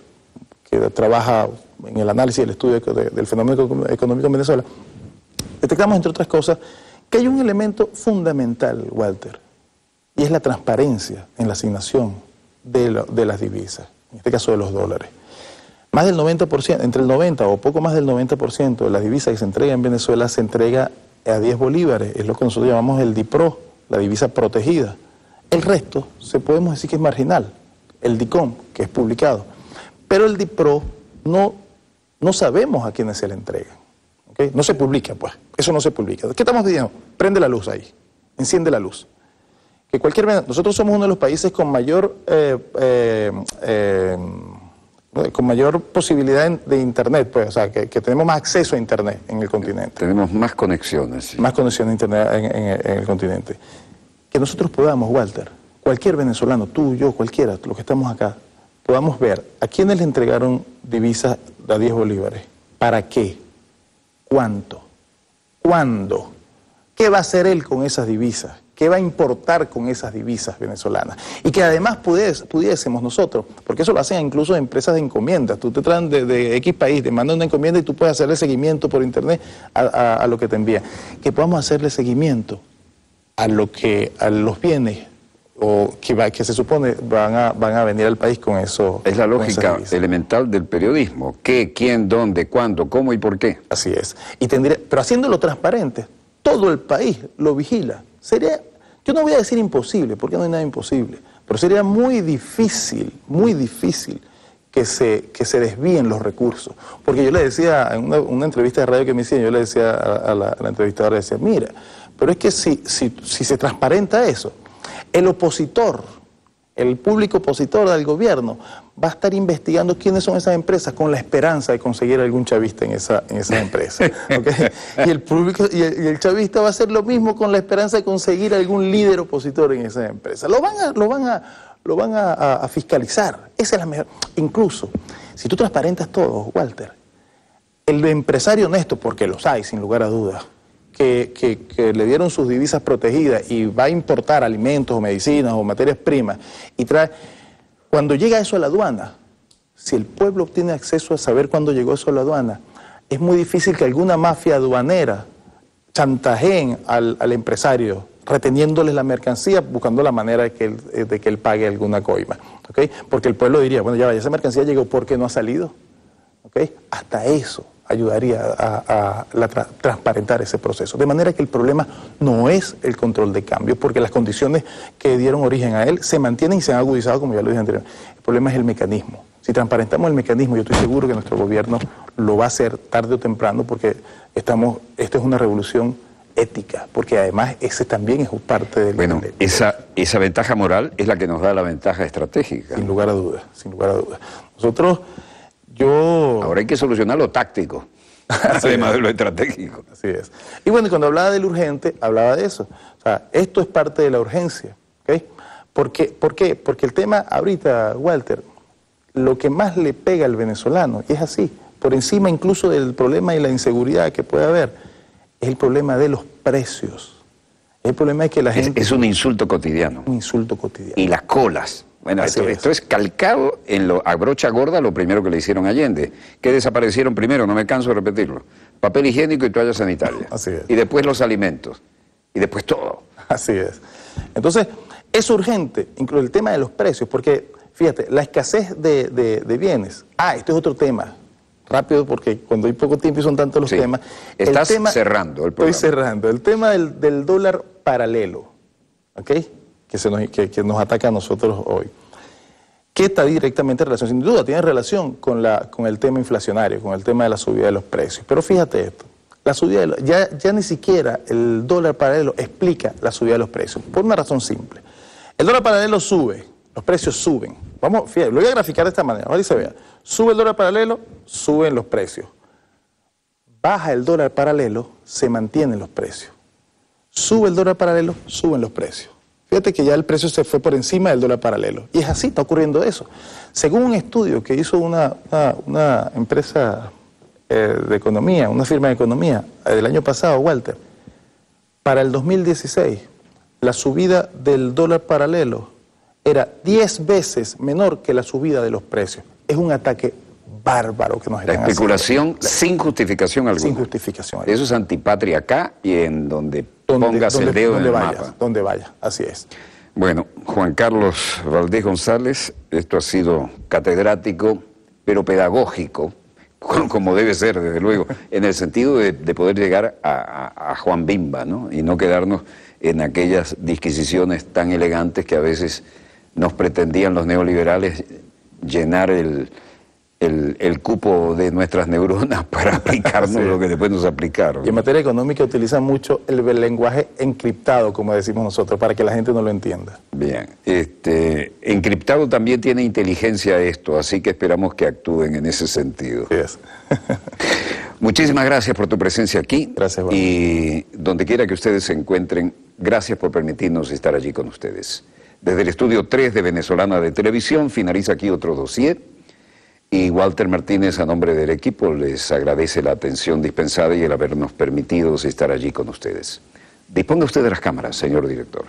trabaja en el análisis y el estudio del fenómeno económico en Venezuela, detectamos, entre otras cosas, que hay un elemento fundamental, Walter, y es la transparencia en la asignación de las divisas, en este caso de los dólares. Más del 90%, entre el 90 o poco más del 90% de las divisas que se entrega en Venezuela se entrega a 10 bolívares, es lo que nosotros llamamos el DIPRO, la divisa protegida. El resto podemos decir que es marginal, el DICOM, que es publicado. Pero el DIPRO no sabemos a quiénes se le entrega. ¿Okay? No se publica, pues. Eso no se publica. ¿Qué estamos pidiendo? Prende la luz ahí. Enciende la luz. Que nosotros somos uno de los países con mayor posibilidad de Internet, pues, o sea, que tenemos más acceso a Internet en el continente. Tenemos más conexiones. Sí. Más conexiones a Internet en el continente. Que nosotros podamos, Walter, cualquier venezolano, tú, yo, cualquiera, los que estamos acá, podamos ver a quiénes le entregaron divisas a 10 bolívares. ¿Para qué? ¿Cuánto? ¿Cuándo? ¿Qué va a hacer él con esas divisas? ¿Qué va a importar con esas divisas venezolanas? Y que además pudiésemos nosotros, porque eso lo hacen incluso empresas de encomiendas. Tú te traen de X país, te mandan una encomienda y tú puedes hacerle seguimiento por internet a lo que te envía. Que podamos hacerle seguimiento a los bienes o que se supone van a venir al país con eso. Es la lógica elemental del periodismo. ¿Qué, quién, dónde, cuándo, cómo y por qué? Así es. Pero haciéndolo transparente, todo el país lo vigila. Yo no voy a decir imposible, porque no hay nada imposible, pero sería muy difícil que se desvíen los recursos. Porque yo le decía, en una entrevista de radio que me hicieron, yo le decía a la entrevistadora, decía, mira, pero es que si se transparenta eso, el opositor, el público opositor del gobierno va a estar investigando quiénes son esas empresas con la esperanza de conseguir algún chavista en esa empresa. ¿Okay? Y el público y el chavista va a hacer lo mismo con la esperanza de conseguir algún líder opositor en esa empresa. Lo van a fiscalizar. Esa es la mejor. Incluso, si tú transparentas todo, Walter, el empresario honesto, porque los hay, sin lugar a dudas, que le dieron sus divisas protegidas y va a importar alimentos o medicinas o materias primas y trae, cuando llega eso a la aduana, si el pueblo obtiene acceso a saber cuándo llegó eso a la aduana, es muy difícil que alguna mafia aduanera chantajeen al empresario reteniéndole la mercancía, buscando la manera de que él pague alguna coima, ¿okay? Porque el pueblo diría, bueno, ya vaya, esa mercancía llegó, ¿por qué no ha salido? ¿Okay? Hasta eso ayudaría a transparentar ese proceso. De manera que el problema no es el control de cambio, porque las condiciones que dieron origen a él se mantienen y se han agudizado, como ya lo dije anteriormente. El problema es el mecanismo. Si transparentamos el mecanismo, yo estoy seguro que nuestro gobierno lo va a hacer tarde o temprano, porque esta es una revolución ética, porque además ese también es parte del... Bueno, esa ventaja moral es la que nos da la ventaja estratégica. Sin lugar a dudas, sin lugar a dudas. Nosotros, Ahora hay que solucionar lo táctico, además de lo estratégico. Así es. Y bueno, y cuando hablaba del urgente, hablaba de eso. O sea, esto es parte de la urgencia, ¿ok? ¿Por qué? Porque el tema ahorita, Walter, lo que más le pega al venezolano, y es así, por encima incluso del problema y la inseguridad que puede haber, es el problema de los precios. El problema es que la gente... Es un insulto cotidiano. Un insulto cotidiano. Y las colas. Bueno, esto es calcado a brocha gorda lo primero que le hicieron a Allende. ¿Qué desaparecieron primero? No me canso de repetirlo. Papel higiénico y toalla sanitaria. Así es. Y después los alimentos. Y después todo. Así es. Entonces, es urgente, incluso el tema de los precios, porque, fíjate, la escasez de bienes. Esto es otro tema. Rápido, porque cuando hay poco tiempo y son tantos los temas. Estás cerrando el programa. Estoy cerrando. El tema del dólar paralelo, ¿ok? Que nos ataca a nosotros hoy. Que está directamente relacionado, sin duda, tiene relación con el tema inflacionario, con el tema de la subida de los precios. Pero fíjate esto, la subida ya ni siquiera el dólar paralelo explica la subida de los precios, por una razón simple. El dólar paralelo sube, los precios suben. Fíjate, lo voy a graficar de esta manera, ahora se vea. Sube el dólar paralelo, suben los precios. Baja el dólar paralelo, se mantienen los precios. Sube el dólar paralelo, suben los precios. Fíjate que ya el precio se fue por encima del dólar paralelo. Y es así, está ocurriendo eso. Según un estudio que hizo una empresa de economía, una firma de economía, del año pasado, Walter, para el 2016, la subida del dólar paralelo era 10 veces menor que la subida de los precios. Es un ataque bárbaro que nos están haciendo. La especulación sin justificación alguna. Sin justificación alguna. Eso es antipatria acá y en donde pongas el dedo en el mapa. Donde vaya, así es. Bueno, Juan Carlos Valdés González, esto ha sido catedrático, pero pedagógico, como debe ser, desde luego, en el sentido de poder llegar a Juan Bimba, ¿no? Y no quedarnos en aquellas disquisiciones tan elegantes que a veces nos pretendían los neoliberales llenar el cupo de nuestras neuronas para aplicarnos lo que después nos aplicaron. Y en materia económica utilizan mucho el lenguaje encriptado, como decimos nosotros, para que la gente no lo entienda. Bien, encriptado también tiene inteligencia esto, así que esperamos que actúen en ese sentido. Sí es. Muchísimas gracias por tu presencia aquí. Gracias, Juan. Y donde quiera que ustedes se encuentren, gracias por permitirnos estar allí con ustedes. Desde el estudio 3 de Venezolana de Televisión finaliza aquí otro dossier. Y Walter Martínez, a nombre del equipo, les agradece la atención dispensada y el habernos permitido estar allí con ustedes. Disponga usted de las cámaras, señor director.